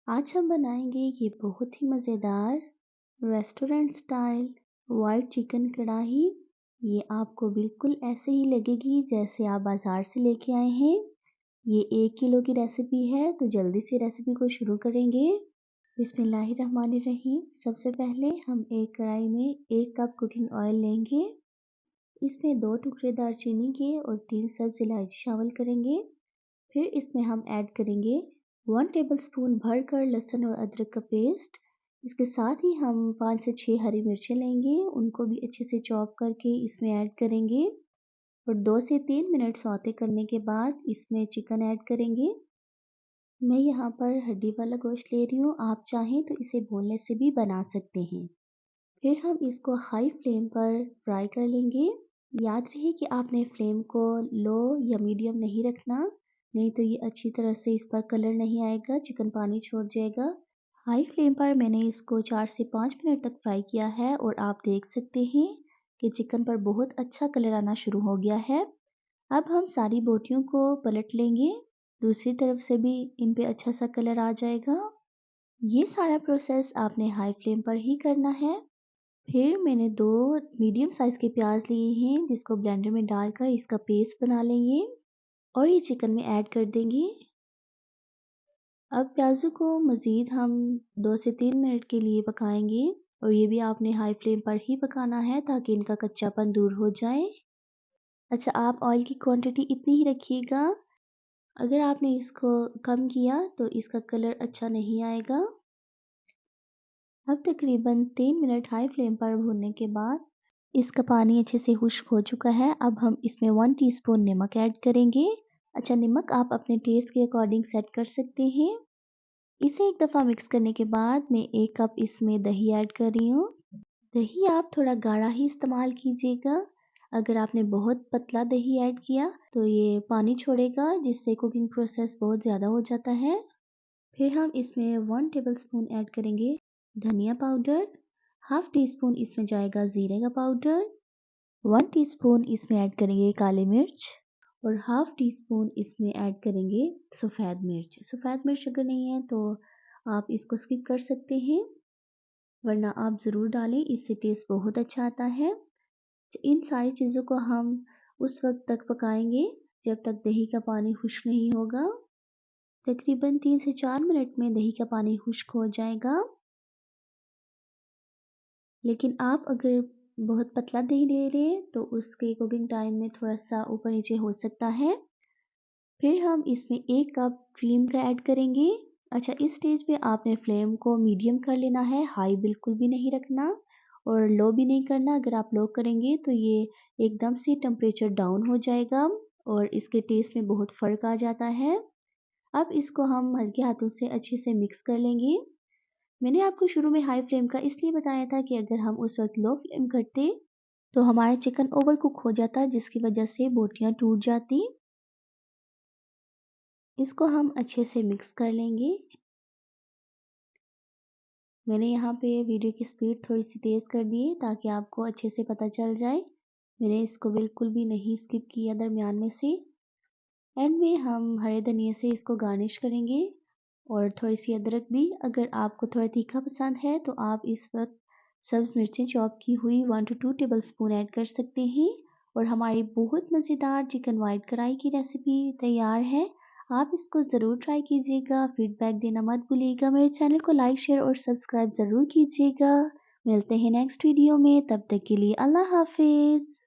आज हम बनाएंगे ये बहुत ही मज़ेदार रेस्टोरेंट स्टाइल वाइट चिकन कढ़ाई। ये आपको बिल्कुल ऐसे ही लगेगी जैसे आप बाज़ार से लेके आए हैं। ये 1 किलो की रेसिपी है, तो जल्दी से रेसिपी को शुरू करेंगे। बिस्मिल्लाहिर्रहमानिर्रहीम। सबसे पहले हम एक कढ़ाई में 1 कप कुकिंग ऑयल लेंगे। इसमें 2 टुकड़े दालचीनी के और 3 सब्ज़ इलायची शामिल करेंगे। फिर इसमें हम ऐड करेंगे 1 टेबलस्पून भरकर लहसुन और अदरक का पेस्ट। इसके साथ ही हम 5 से 6 हरी मिर्चें लेंगे, उनको भी अच्छे से चॉप करके इसमें ऐड करेंगे और 2 से 3 मिनट सौते करने के बाद इसमें चिकन ऐड करेंगे। मैं यहाँ पर हड्डी वाला गोश्त ले रही हूँ, आप चाहें तो इसे बोनलेस से भी बना सकते हैं। फिर हम इसको हाई फ्लेम पर फ्राई कर लेंगे। याद रहे कि आपने फ्लेम को लो या मीडियम नहीं रखना, नहीं तो ये अच्छी तरह से इस पर कलर नहीं आएगा, चिकन पानी छोड़ जाएगा। हाई फ्लेम पर मैंने इसको 4 से 5 मिनट तक फ्राई किया है और आप देख सकते हैं कि चिकन पर बहुत अच्छा कलर आना शुरू हो गया है। अब हम सारी बोटियों को पलट लेंगे, दूसरी तरफ से भी इन पे अच्छा सा कलर आ जाएगा। ये सारा प्रोसेस आपने हाई फ्लेम पर ही करना है। फिर मैंने 2 मीडियम साइज़ के प्याज लिए हैं, जिसको ब्लेंडर में डालकर इसका पेस्ट बना लेंगे और ये चिकन में ऐड कर देंगे। अब प्याज़ों को मज़ीद हम 2 से 3 मिनट के लिए पकाएंगे और ये भी आपने हाई फ्लेम पर ही पकाना है ताकि इनका कच्चापन दूर हो जाए। अच्छा, आप ऑयल की क्वांटिटी इतनी ही रखिएगा। अगर आपने इसको कम किया तो इसका कलर अच्छा नहीं आएगा। अब तकरीबन 3 मिनट हाई फ्लेम पर भूनने के बाद इसका पानी अच्छे से खुश्क हो चुका है। अब हम इसमें 1 टीस्पून नमक ऐड करेंगे। अच्छा, नमक आप अपने टेस्ट के अकॉर्डिंग सेट कर सकते हैं। इसे एक दफ़ा मिक्स करने के बाद मैं 1 कप इसमें दही ऐड कर रही हूँ। दही आप थोड़ा गाढ़ा ही इस्तेमाल कीजिएगा। अगर आपने बहुत पतला दही ऐड किया तो ये पानी छोड़ेगा, जिससे कुकिंग प्रोसेस बहुत ज़्यादा हो जाता है। फिर हम इसमें 1 टेबलस्पून ऐड करेंगे धनिया पाउडर, हाफ़ टी स्पून इसमें जाएगा ज़ीरे का पाउडर, 1 टीस्पून इसमें ऐड करेंगे काली मिर्च और हाफ़ टी स्पून इसमें ऐड करेंगे सफ़ेद मिर्च। सफ़ेद मिर्च अगर नहीं है तो आप इसको स्किप कर सकते हैं, वरना आप ज़रूर डालें, इससे टेस्ट बहुत अच्छा आता है। इन सारी चीज़ों को हम उस वक्त तक पकाएंगे जब तक दही का पानी खुश्क नहीं होगा। तकरीबन 3 से 4 मिनट में दही का पानी खुश्क हो जाएगा। लेकिन आप अगर बहुत पतला दही ले रहे हैं तो उसके कुकिंग टाइम में थोड़ा-सा ऊपर-नीचे हो सकता है। फिर हम इसमें 1 कप क्रीम का ऐड करेंगे। अच्छा, इस स्टेज पे आपने फ्लेम को मीडियम कर लेना है, हाई बिल्कुल भी नहीं रखना और लो भी नहीं करना। अगर आप लो करेंगे तो ये एकदम से टेम्परेचर डाउन हो जाएगा और इसके टेस्ट में बहुत फ़र्क आ जाता है। अब इसको हम हल्के हाथों से अच्छे से मिक्स कर लेंगे। मैंने आपको शुरू में हाई फ्लेम का इसलिए बताया था कि अगर हम उस वक्त लो फ्लेम करते तो हमारा चिकन ओवर कुक हो जाता, जिसकी वजह से बोटियां टूट जाती। इसको हम अच्छे से मिक्स कर लेंगे। मैंने यहाँ पे वीडियो की स्पीड थोड़ी सी तेज़ कर दी है ताकि आपको अच्छे से पता चल जाए। मैंने इसको बिल्कुल भी नहीं स्किप किया दरमियान में से। एंड में हम हरे धनिया से इसको गार्निश करेंगे और थोड़ी सी अदरक भी। अगर आपको थोड़ा तीखा पसंद है तो आप इस वक्त सब्ज़ मिर्चें चॉप की हुई 1 टू 2 टेबलस्पून ऐड कर सकते हैं और हमारी बहुत मज़ेदार चिकन वाइट कढ़ाई की रेसिपी तैयार है। आप इसको ज़रूर ट्राई कीजिएगा, फीडबैक देना मत भूलिएगा। मेरे चैनल को लाइक शेयर और सब्सक्राइब ज़रूर कीजिएगा। मिलते हैं नेक्स्ट वीडियो में, तब तक के लिए अल्लाह हाफिज़।